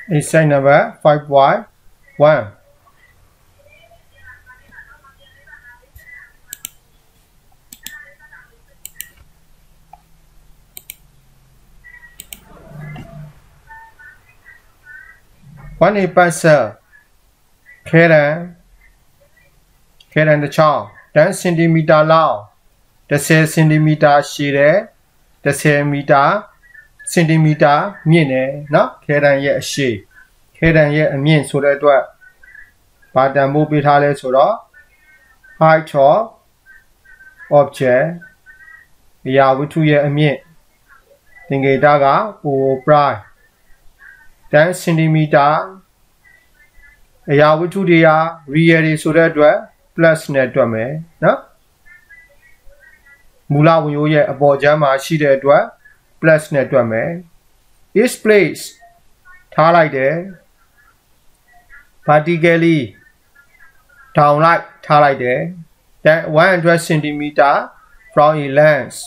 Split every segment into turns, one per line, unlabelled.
Exercise number 5.1. One a parcel. Karen the child 10 centimeter long. The 10 centimeter shade. The 10 meter centimeter mean no Karen yet she. Karen yet a mean so that what. But the movie hale so height of object. Yeah, we 2 year a mean. Think a dagger or bright. 10 centimeter. အရာဝတ္ထုတွေက real တွေဆိုတဲ့အတွက် plus နဲ့တွက်မယ်နော်မူလဝင်ရိုးရဲ့အပေါ်ကျမ်းမှာရှိတဲ့အတွက် plus နဲ့တွက်မယ် is place ထားလိုက်တယ် vertically down လိုက်ထားလိုက်တယ် then 100 cm from a length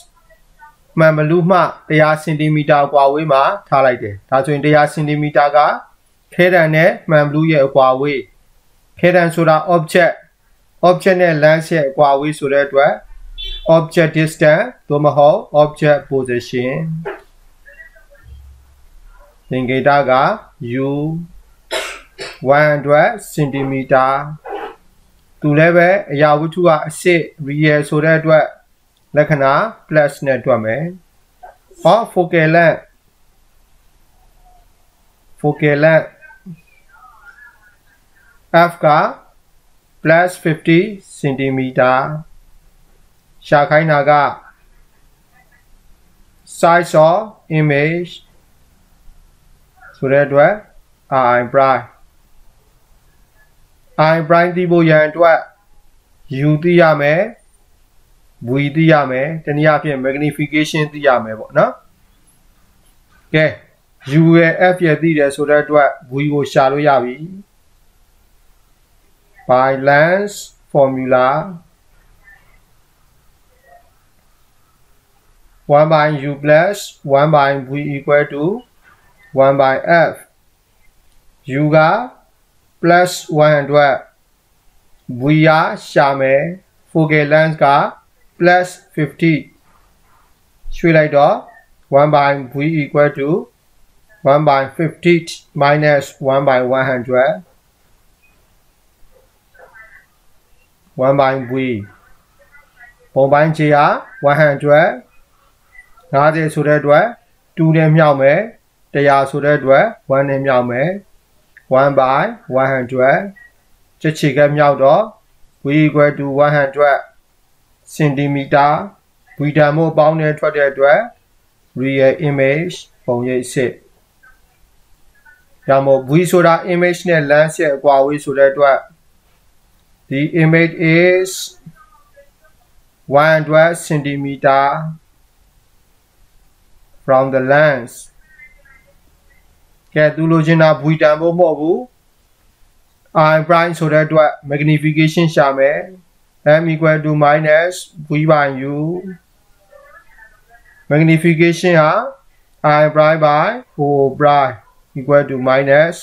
မှန်ဘလူးမှ100 cm กว่าဝေးမှာထားလိုက်တယ်ဒါဆိုရင်100 cm ကခဲတံနဲ့မှန်ဘလူးရဲ့အကွာဝေးခဲတံဆိုတာ object နဲ့ length ရဲ့အကွာဝေးဆိုတဲ့အတွက် object distance သို့မဟုတ် object position သင်္ကေတက u 100 cm သူလည်းပဲအရာဝတ္ထုကအစစ် real ဆိုတဲ့အတွက်လက္ခဏာ plus နဲ့တွက်မယ် focal length F က plus 50 cm ရှာခိုင်းတာက size of image ဆိုတဲ့အတွက် I bright သိဖို့ရန်အတွက် U သိရမယ် V သိရမယ်တနည်းအားဖြင့် magnification သိရမယ်ပေါ့နော်ကဲ U ရဲ့ F ရဲ့သိတယ်ဆိုတဲ့အတွက် V ကိုရှာလို့ရပြီby length formula 1 by u plus 1 by v equal to 1 by f u က plus 100 v ရရှာမယ် focal length က plus 50 ရွှေ့လိုက်တော့ 1 by v equal to 1 by 50 minus 1 by 100 1 by v ပုံပိုင်းခြေဟာ100 50ဆိုတဲ့အတွက်2နဲ့မြောက်မယ်100ဆိုတဲ့အတွက်1နဲ့မြောက်မယ်1 by 100ချက်ချေကမြောက်တော့ v equal to 100 cm v တန်မို့ပေါင်းနဲ့ထွက်တဲ့အတွက် real image ပုံရိပ်စစ်ဒါမို့ v ဆိုတာ image နဲ့ length ရဲ့အကွာအဝေးဆိုတဲ့အတွက်The image is 100 cm from the lens. ကဲသူလိုချင်တာ v တန်ဖို့မဟုတ်ဘူး I prime ဆိုတဲ့အတွက် magnification ရှာမယ် m equal to minus v by u magnification ဟာ I prime by o prime equal to minus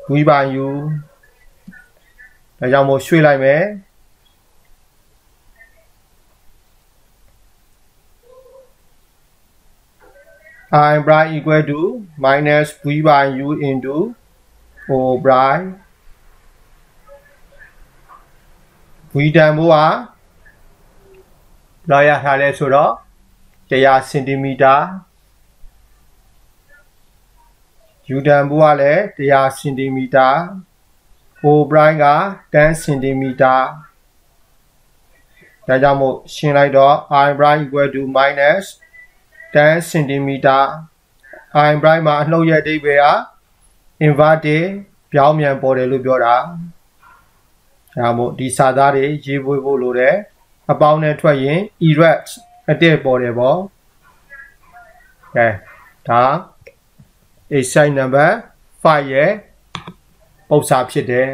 v by uဒါကြောင့်မို့ရွှေ့လိုက်မယ် I prime equal to minus v by u into o prime v တန်ဖိုးဟာလောက်ရထားလဲဆိုတော့100 cm u တန်ဖိုးကလည်း100 cm O prime က10 cm ဒါကြောင့်မို့ရှင်းလိုက်တော့ I prime equal to minus 10 cm I prime မှာအနှုတ်ရဲ့အဓိပ္ပာယ်ဟာ inverted ပြောင်းပြန်ပေါ်တယ်လို့ပြောတာဒါမို့ဒီစာသားတွေရေးပွေးဖို့လိုတယ်အပေါင်းနဲ့ထွက်ရင် erect အတက်ပေါ်တယ်ပေါ့ကဲဒါ exercise number 5ရဲ့ပုံစံဖြစ်တယ်